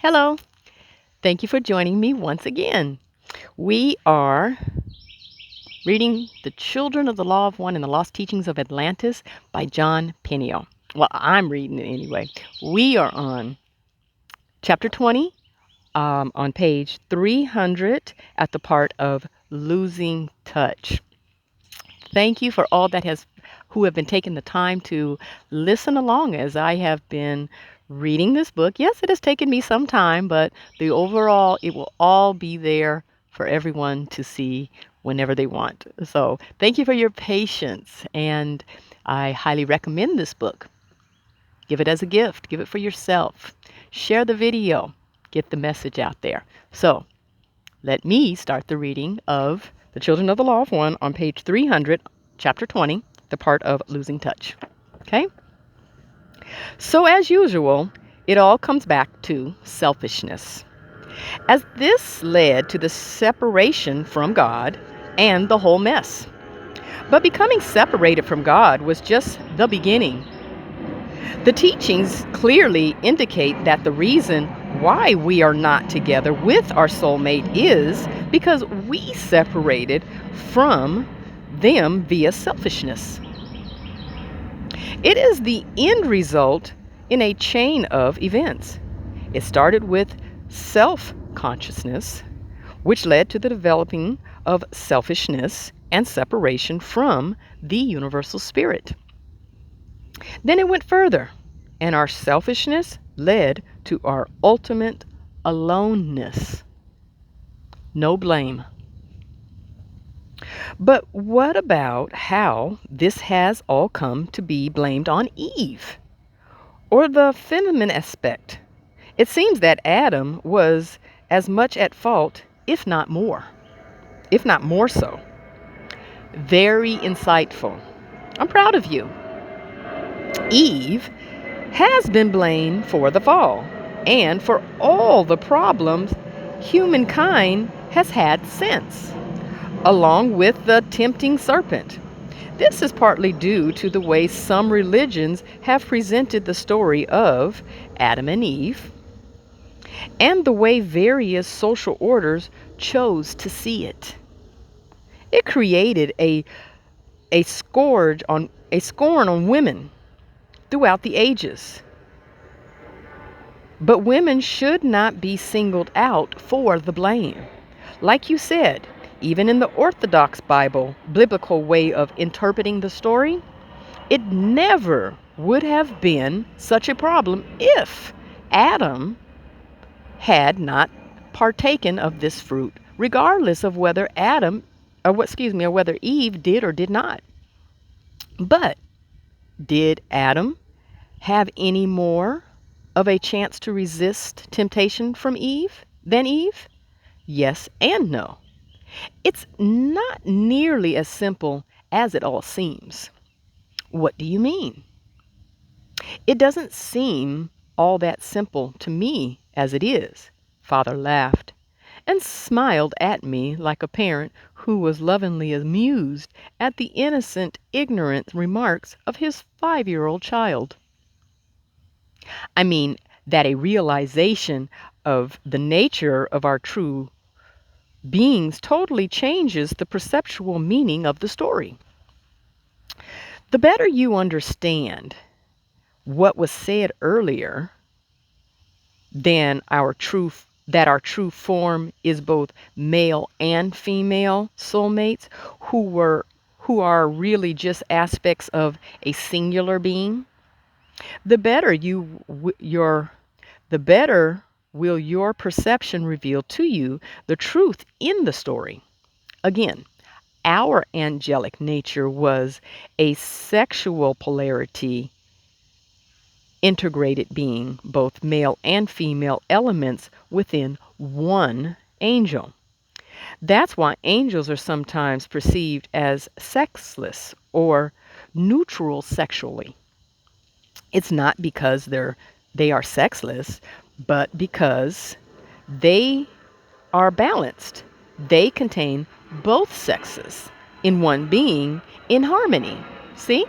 Hello. Thank you for joining me once again. We are reading The Children of the Law of One and the Lost Teachings of Atlantis by Jon Peniel. Well, I'm reading it anyway. We are on chapter 20, on page 300 at the part of losing touch. Thank you for all that has who have been taking the time to listen along as I have been reading this book. Yes, it has taken me some time, but the overall it will all be there for everyone to see whenever they want. So, thank you for your patience and I highly recommend this book. Give it as a gift, give it for yourself. Share the video, get the message out there. So, let me start the reading of The Children of the Law of One on page 300, chapter 20, the part of losing touch. Okay? So, as usual, it all comes back to selfishness. As this led to the separation from God and the whole mess. But becoming separated from God was just the beginning. The teachings clearly indicate that the reason why we are not together with our soulmate is because we separated from them via selfishness. It is the end result in a chain of events. It started with self consciousness, which led to the developing of selfishness and separation from the universal spirit. Then it went further, and our selfishness led to our ultimate aloneness. No blame. But what about how this has all come to be blamed on Eve? Or the feminine aspect? It seems that Adam was as much at fault, if not more so. Very insightful. I'm proud of you. Eve has been blamed for the fall and for all the problems humankind has had since, along with the tempting serpent. This is partly due to the way some religions have presented the story of Adam and Eve and the way various social orders chose to see it. It created a scorn on women throughout the ages. But women should not be singled out for the blame. Like you said, even in the Orthodox biblical way of interpreting the story, it never would have been such a problem if Adam had not partaken of this fruit, regardless of whether whether Eve did or did not. But did Adam have any more of a chance to resist temptation from Eve than Eve? Yes and no. It's not nearly as simple as it all seems. What do you mean? It doesn't seem all that simple to me as it is. Father laughed and smiled at me like a parent who was lovingly amused at the innocent, ignorant remarks of his 5-year-old child. I mean, that a realization of the nature of our true beings totally changes the perceptual meaning of the story. The better you understand what was said earlier, than our true form is both male and female soulmates who are really just aspects of a singular being, the better the better will your perception reveal to you the truth in the story. Again, our angelic nature was a sexual polarity integrated being, both male and female elements within one angel. That's why angels are sometimes perceived as sexless or neutral sexually. It's not because they are sexless, but because they are balanced. They contain both sexes in one being in harmony. See?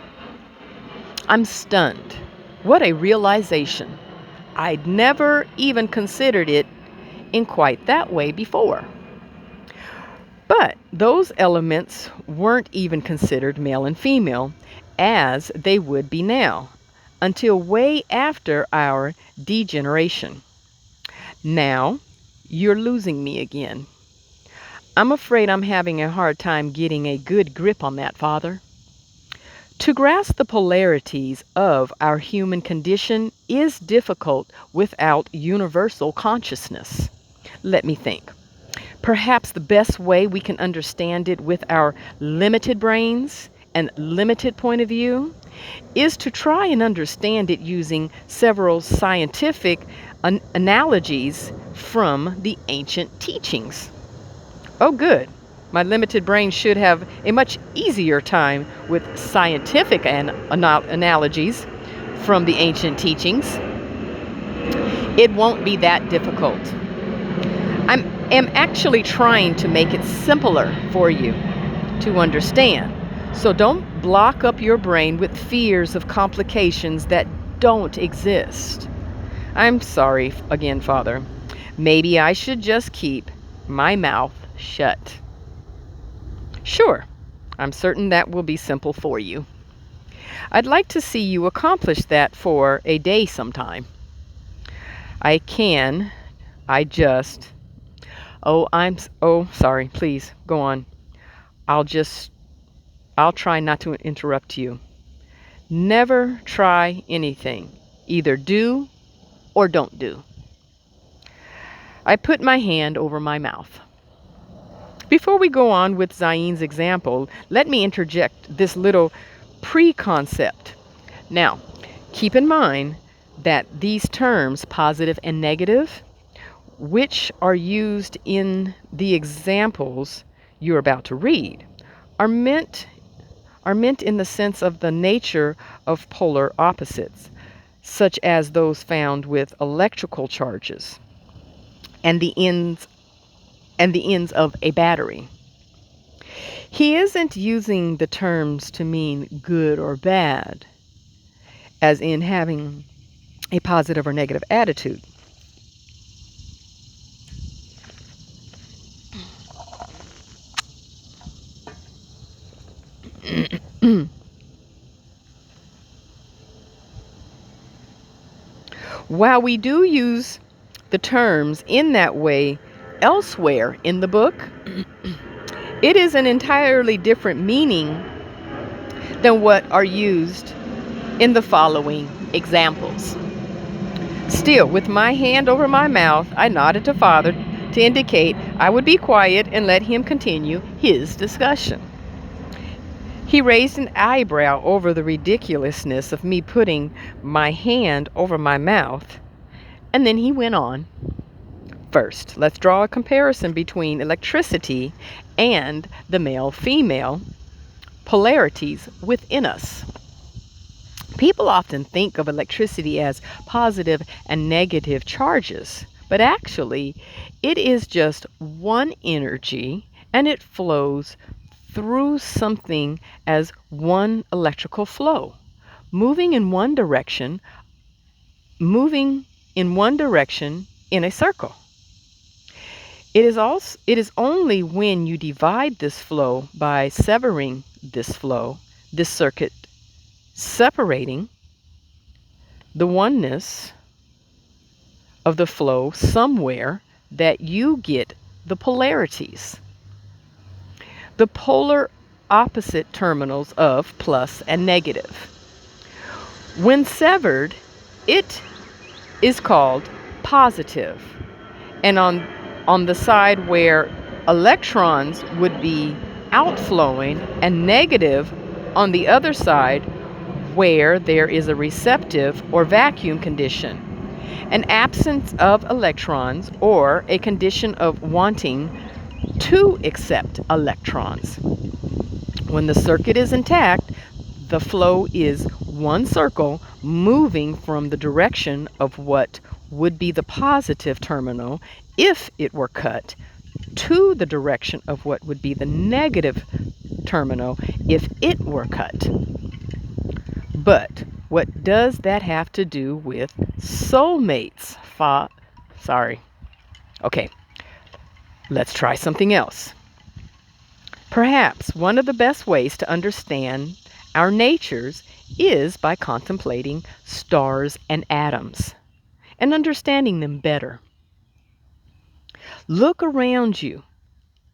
I'm stunned. What a realization. I'd never even considered it in quite that way before. But those elements weren't even considered male and female as they would be now, until way after our degeneration. Now, you're losing me again. I'm afraid I'm having a hard time getting a good grip on that, Father. To grasp the polarities of our human condition is difficult without universal consciousness. Let me think. Perhaps the best way we can understand it with our limited brains and limited point of view is to try and understand it using several scientific analogies from the ancient teachings. Oh, good. My limited brain should have a much easier time with scientific analogies from the ancient teachings. It won't be that difficult. I am actually trying to make it simpler for you to understand. So don't block up your brain with fears of complications that don't exist. I'm sorry again, Father. Maybe I should just keep my mouth shut. Sure, I'm certain that will be simple for you. I'd like to see you accomplish that for a day sometime. I can. I just. Oh, sorry. Please, go on. I'll try not to interrupt you. Never try anything. Either do or don't do. I put my hand over my mouth. Before we go on with Zain's example, let me interject this little pre-concept. Now, keep in mind that these terms, positive and negative, which are used in the examples you're about to read, are meant in the sense of the nature of polar opposites, such as those found with electrical charges and the ends of a battery. He isn't using the terms to mean good or bad, as in having a positive or negative attitude. While we do use the terms in that way elsewhere in the book, it is an entirely different meaning than what are used in the following examples. Still, with my hand over my mouth, I nodded to Father to indicate I would be quiet and let him continue his discussion. He raised an eyebrow over the ridiculousness of me putting my hand over my mouth, and then he went on. First, let's draw a comparison between electricity and the male-female polarities within us. People often think of electricity as positive and negative charges, but actually, it is just one energy and it flows through something as one electrical flow, moving in one direction in a circle. It is only when you divide this flow by severing this circuit, separating the oneness of the flow somewhere, that you get the polarities. The polar opposite terminals of plus and negative. When severed, it is called positive. And on the side where electrons would be outflowing, and negative on the other side where there is a receptive or vacuum condition, an absence of electrons, or a condition of wanting to accept electrons. When the circuit is intact, the flow is one circle moving from the direction of what would be the positive terminal if it were cut, to the direction of what would be the negative terminal if it were cut. But What does that have to do with soulmates? Sorry. Okay, let's try something else. Perhaps one of the best ways to understand our natures is by contemplating stars and atoms and understanding them better. Look around you.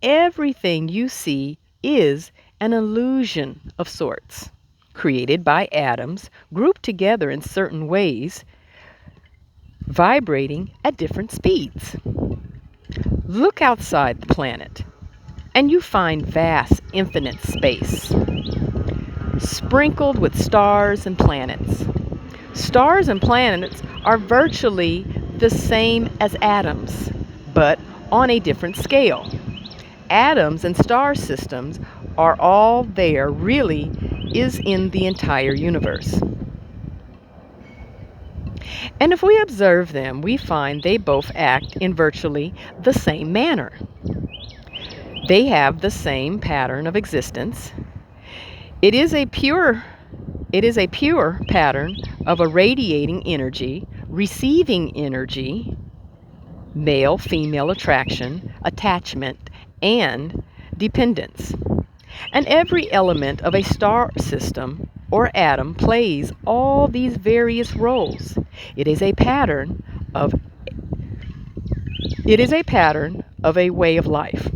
Everything you see is an illusion of sorts, created by atoms grouped together in certain ways, vibrating at different speeds. Look outside the planet, and you find vast, infinite space, sprinkled with stars and planets. Stars and planets are virtually the same as atoms, but on a different scale. Atoms and star systems are all there really is in the entire universe. And if we observe them, we find they both act in virtually the same manner. They have the same pattern of existence. It is a pure pattern of irradiating energy, receiving energy, male female attraction, attachment, and dependence. And every element of a star system or atom plays all these various roles. It is a pattern of a way of life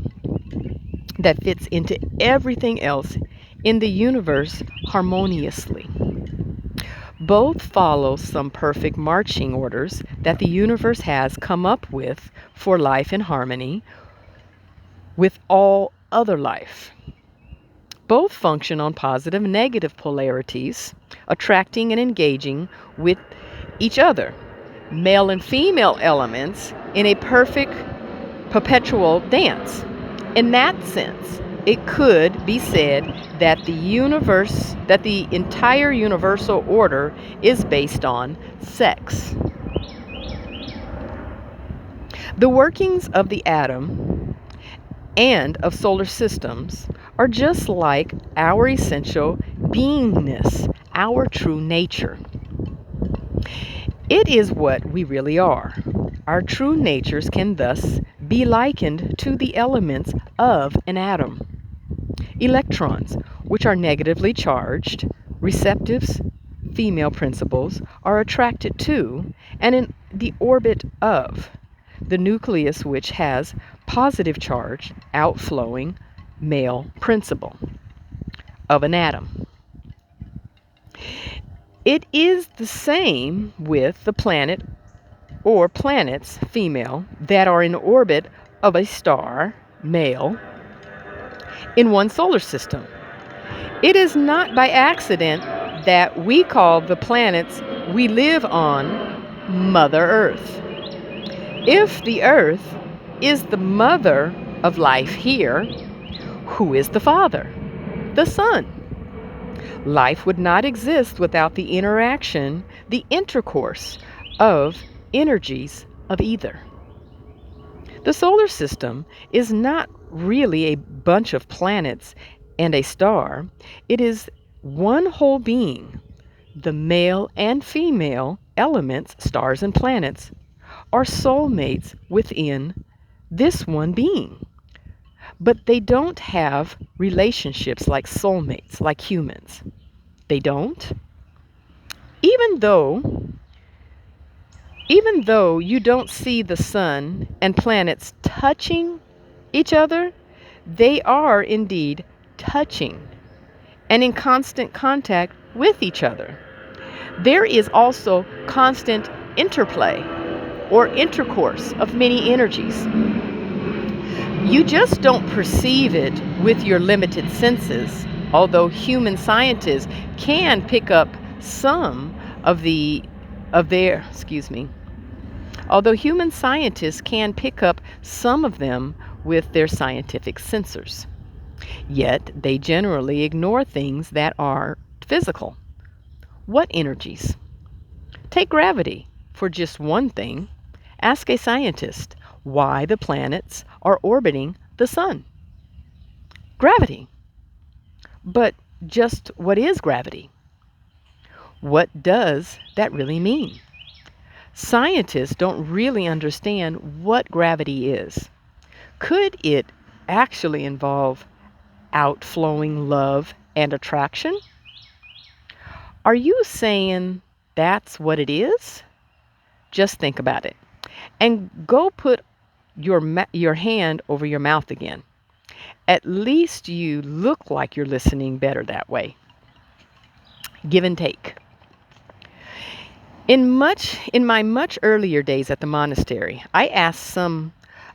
that fits into everything else in the universe harmoniously. Both follow some perfect marching orders that the universe has come up with for life in harmony with all other life. Both function on positive and negative polarities, attracting and engaging with each other, male and female elements in a perfect perpetual dance. In that sense, it could be said that the entire universal order is based on sex. The workings of the atom and of solar systems are just like our essential beingness, our true nature. It is what we really are. Our true natures can thus be likened to the elements of an atom. Electrons, which are negatively charged, receptives, female principles, are attracted to and in the orbit of the nucleus, which has positive charge, outflowing, male principle of an atom. It is the same with the planet or planets, female, that are in orbit of a star, male, in one solar system. It is not by accident that we call the planets we live on Mother Earth. If the Earth is the mother of life here, who is the father? The sun. Life would not exist without the interaction, the intercourse of energies of either. The solar system is not really a bunch of planets and a star. It is one whole being. The male and female elements, stars and planets, are soulmates within this one being. But they don't have relationships like soulmates, like humans. They don't. Even though you don't see the sun and planets touching each other, they are indeed touching and in constant contact with each other. There is also constant interplay or intercourse of many energies. You just don't perceive it with your limited senses, although human scientists can pick up some of their, although human scientists can pick up some of them with their scientific sensors. Yet they generally ignore things that are physical. What energies? Take gravity for just one thing. Ask a scientist why the planets are orbiting the sun. Gravity. But just what is gravity? What does that really mean? Scientists don't really understand what gravity is. Could it actually involve outflowing love and attraction? Are you saying that's what it is? Just think about it. And go put your hand over your mouth again. At least you look like you're listening better that way. Give and take. In my much earlier days at the monastery, I asked some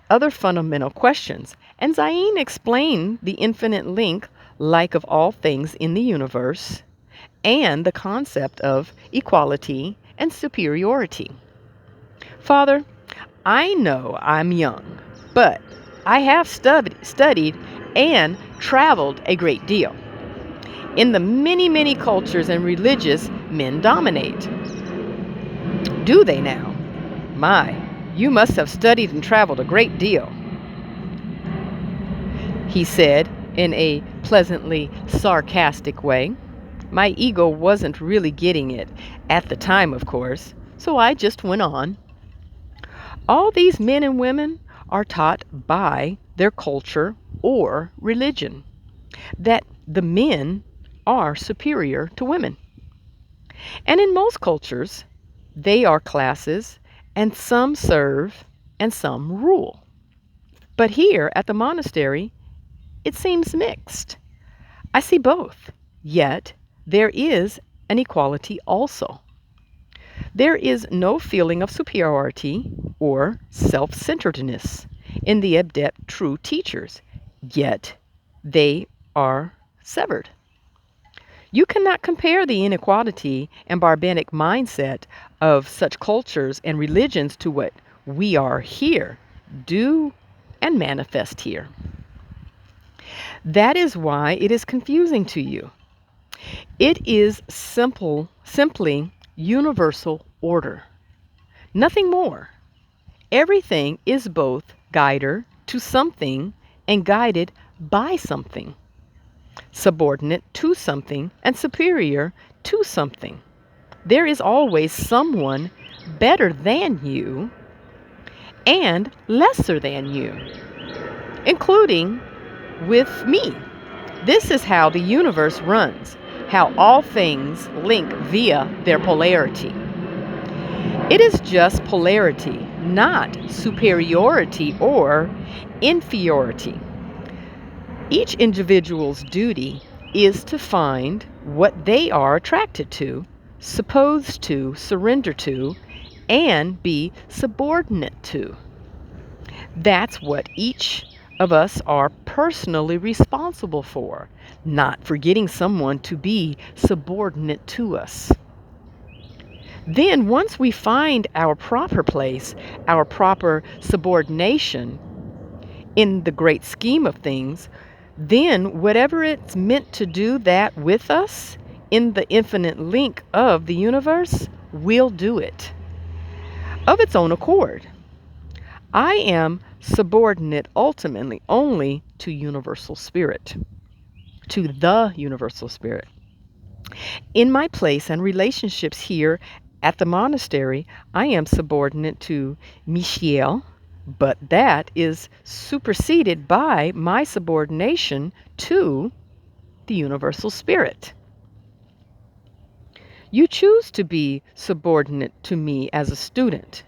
other fundamental questions, and Zayn explained the infinite link like of all things in the universe and the concept of equality and superiority. Father, I know I'm young, but I have studied and traveled a great deal. In the many, many cultures and religions, men dominate. Do they now? My, you must have studied and traveled a great deal, he said in a pleasantly sarcastic way. My ego wasn't really getting it at the time, of course, so I just went on. All these men and women are taught by their culture or religion that the men are superior to women. And in most cultures, they are classes, and some serve and some rule. But here at the monastery, it seems mixed. I see both, yet there is an equality also. There is no feeling of superiority or self centeredness in the adept true teachers, yet they are severed. You cannot compare the inequality and barbaric mindset of such cultures and religions to what we are here, do and manifest here. That is why it is confusing to you. It is simply universal order, nothing more. Everything is both guider to something and guided by something, subordinate to something and superior to something. There is always someone better than you and lesser than you, including with me. This is how the universe runs, how all things link via their polarity. It is just polarity, not superiority or inferiority. Each individual's duty is to find what they are attracted to, supposed to surrender to, and be subordinate to. That's what each of us are personally responsible for, not for getting someone to be subordinate to us. Then, once we find our proper place, our proper subordination in the great scheme of things, then whatever it's meant to do that with us in the infinite link of the universe will do it of its own accord. I am subordinate ultimately only to universal spirit, to the universal spirit. In my place and relationships here at the monastery, I am subordinate to Michiel, but that is superseded by my subordination to the universal spirit. You choose to be subordinate to me as a student,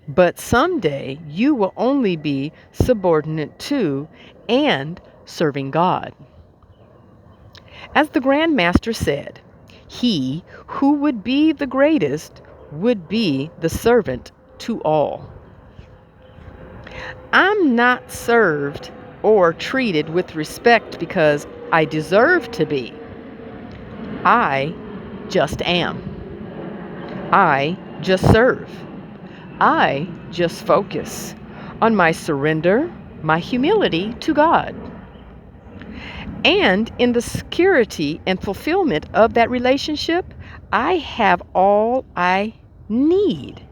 but someday you will only be subordinate to and serving God. As the Grand Master said, he who would be the greatest would be the servant to all. I'm not served or treated with respect because I deserve to be. I just am. I just serve. I just focus on my surrender, my humility to God. And in the security and fulfillment of that relationship, I have all I need.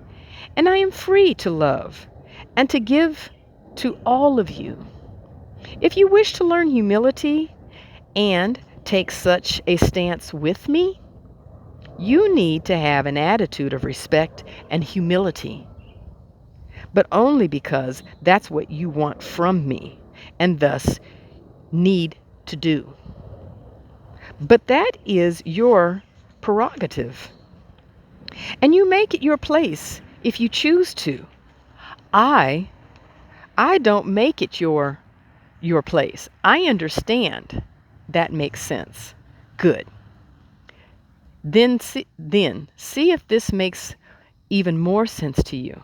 And I am free to love and to give to all of you. If you wish to learn humility and take such a stance with me, You need to have an attitude of respect and humility, but only because that's what you want from me and thus need to do. But that is your prerogative, and you make it your place if you choose to. I I don't make it your place. I understand. That makes sense. Good. Then see if this makes even more sense to you.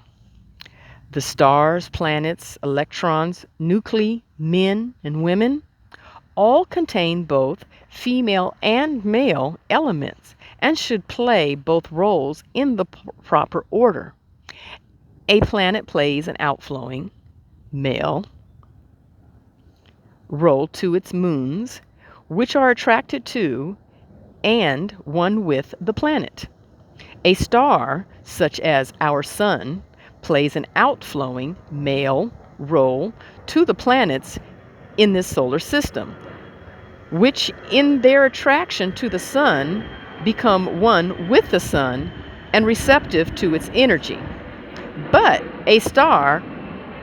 The stars, planets, electrons, nuclei, men and women all contain both female and male elements and should play both roles in the proper order. A planet plays an outflowing male role to its moons, which are attracted to and one with the planet. A star, such as our sun, plays an outflowing male role to the planets in this solar system, which in their attraction to the sun become one with the sun and receptive to its energy. But a star,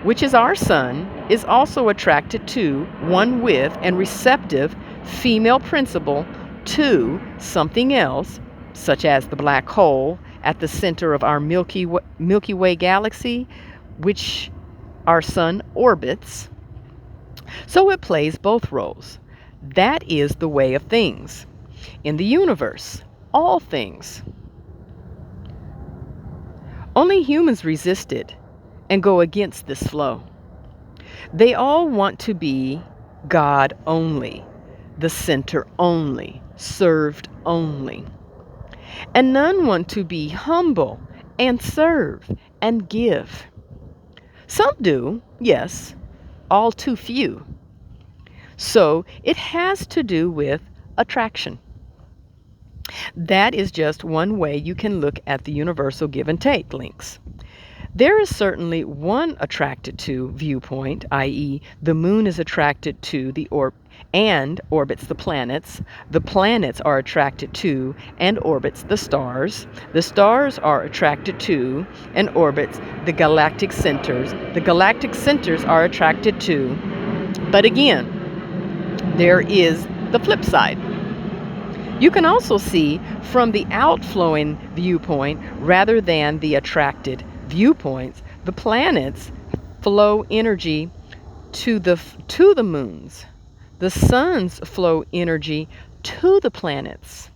which is our sun, is also attracted to, one with, and receptive female principle to something else, such as the black hole at the center of our Milky Way galaxy, which our sun orbits. So it plays both roles. That is the way of things. In the universe, all things. Only humans resist it and go against this flow. They all want to be God only, the center only, served only. And none want to be humble and serve and give. Some do, yes, all too few. So it has to do with attraction. That is just one way you can look at the universal give and take links. There is certainly one attracted to viewpoint, i.e., the moon is attracted to the orb and orbits the planets. The planets are attracted to and orbits the stars. The stars are attracted to and orbits the galactic centers. The galactic centers are attracted to. But again, there is the flip side. You can also see from the outflowing viewpoint rather than the attracted viewpoints, the planets flow energy to the moons. The suns flow energy to the planets.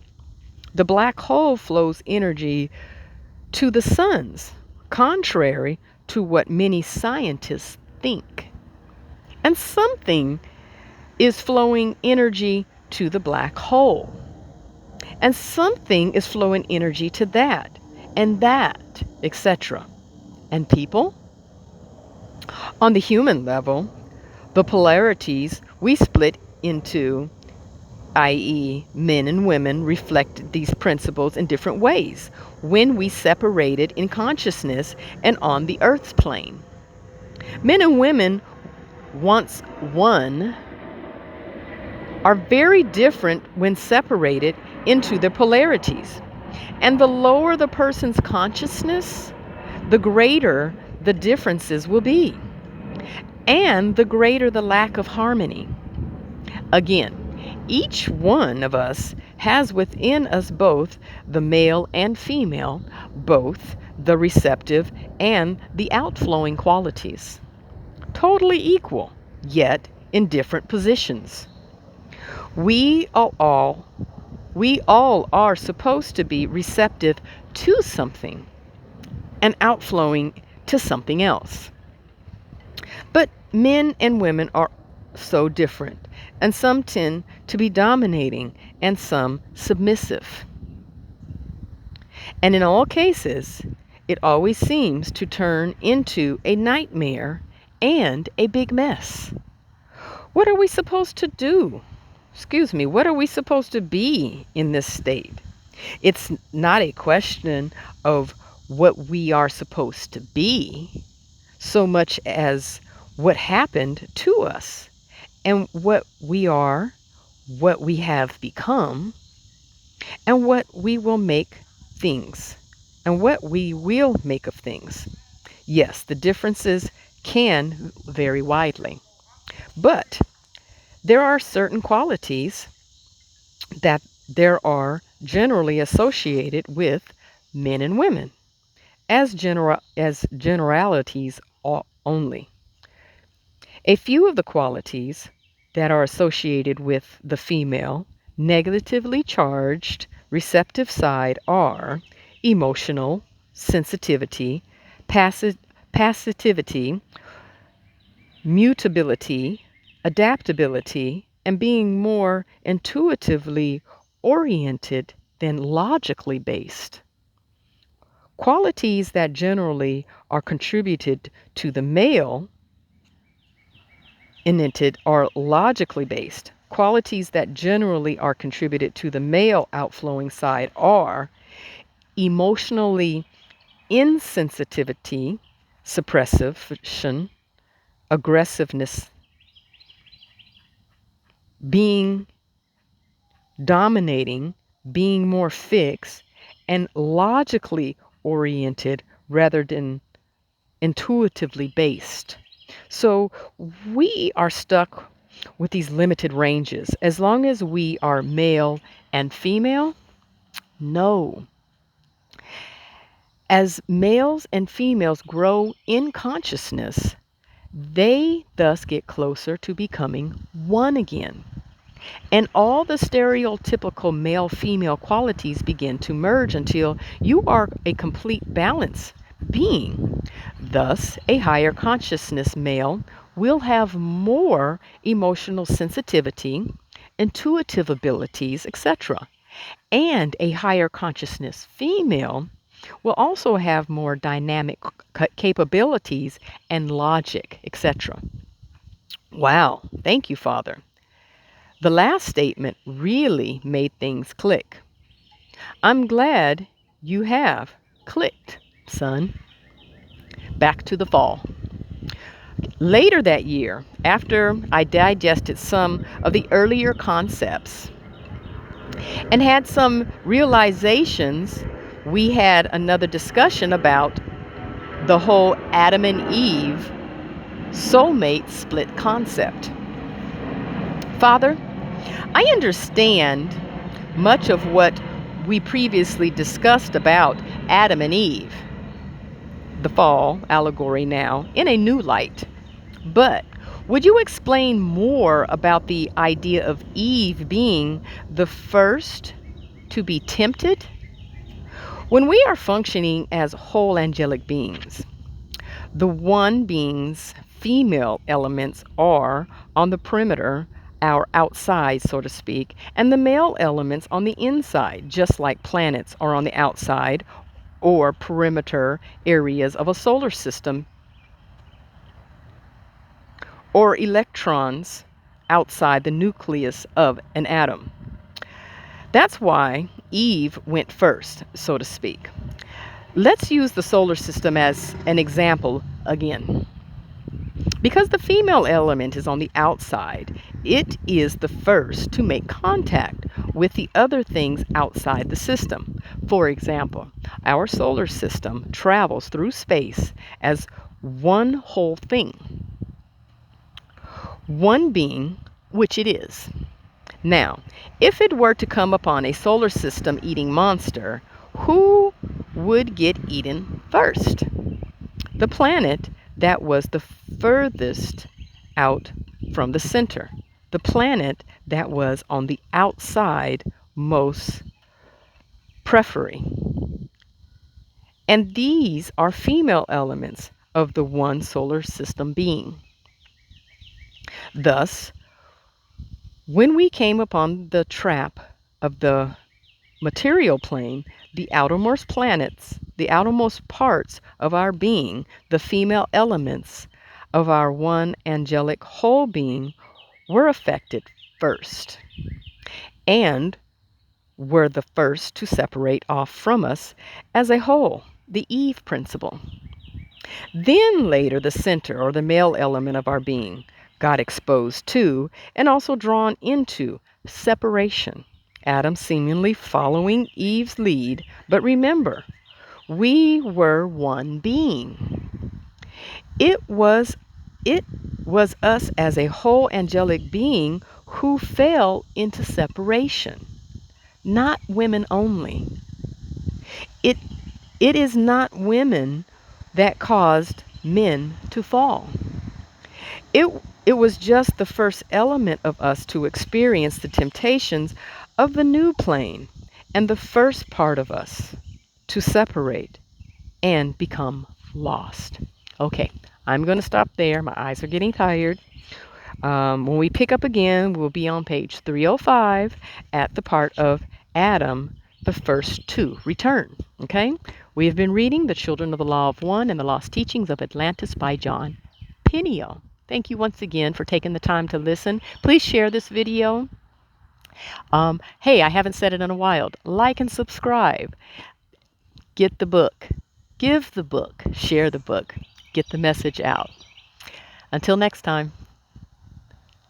The black hole flows energy to the suns, contrary to what many scientists think. And something is flowing energy to the black hole. And something is flowing energy to that, and that, etc. And people? On the human level, the polarities we split into, i.e., men and women, reflect these principles in different ways when we separated in consciousness and on the earth's plane. Men and women, once one, are very different when separated into their polarities. And the lower the person's consciousness, the greater the differences will be, and the greater the lack of harmony. Again, each one of us has within us both the male and female, both the receptive and the outflowing qualities. Totally equal, yet in different positions. We all are supposed to be receptive to something and outflowing to something else. But men and women are so different, and some tend to be dominating and some submissive. And in all cases, it always seems to turn into a nightmare and a big mess. What are we supposed to do? What are we supposed to be in this state? It's not a question of what we are supposed to be, so much as what happened to us and what we are, what we have become, and what we will make things and what we will make of things. Yes, the differences can vary widely, but there are certain qualities that there are generally associated with men and women as generalities only. A few of the qualities that are associated with the female negatively charged receptive side are emotional, sensitivity, passivity, mutability, adaptability, and being more intuitively oriented than logically based. Qualities that generally are contributed to the male innate are logically based. Qualities that generally are contributed to the male outflowing side are emotionally insensitivity, suppression, aggressiveness, being dominating, being more fixed, and logically oriented rather than intuitively based. So we are stuck with these limited ranges. As long as we are male and female, no. As males and females grow in consciousness, they thus get closer to becoming one again. And all the stereotypical male female qualities begin to merge until you are a complete balance being. Thus, a higher consciousness male will have more emotional sensitivity, intuitive abilities, etc. And a higher consciousness female will also have more dynamic capabilities and logic, etc. Wow, thank you, Father. The last statement really made things click. I'm glad you have clicked, son. Back to the fall. Later that year, after I digested some of the earlier concepts and had some realizations, we had another discussion about the whole Adam and Eve soulmate split concept. Father, I understand much of what we previously discussed about Adam and Eve, the fall allegory now, in a new light. But would you explain more about the idea of Eve being the first to be tempted? When we are functioning as whole angelic beings, the one being's female elements are on the perimeter, our outside, so to speak, and the male elements on the inside, just like planets are on the outside or perimeter areas of a solar system, or electrons outside the nucleus of an atom. That's why Eve went first, so to speak. Let's use the solar system as an example again. Because the female element is on the outside, it is the first to make contact with the other things outside the system. For example, our solar system travels through space as one whole thing, one being, which it is. Now, if it were to come upon a solar system eating monster, who would get eaten first? The planet that was the furthest out from the center, the planet that was on the outside most periphery. And these are female elements of the one solar system being. Thus, when we came upon the trap of the material plane, the outermost planets, the outermost parts of our being, the female elements of our one angelic whole being, were affected first and were the first to separate off from us as a whole, the Eve principle. Then later, the center or the male element of our being got exposed to and also drawn into separation Adam seemingly following Eve's lead. But remember, we were one being. It was it was us as a whole angelic being who fell into separation, not women only. It it is not women that caused men to fall. It it was just the first element of us to experience the temptations of the new plane and the first part of us to separate and become lost. Okay, I'm going to stop there. My eyes are getting tired. When we pick up again, we'll be on page 305 at the part of Adam, the first to return. Okay? We have been reading The Children of the Law of One and the Lost Teachings of Atlantis by Jon Peniel. Thank you once again for taking the time to listen. Please share this video. Hey, I haven't said it in a while. Like and subscribe. Get the book. Give the book. Share the book. Get the message out. Until next time.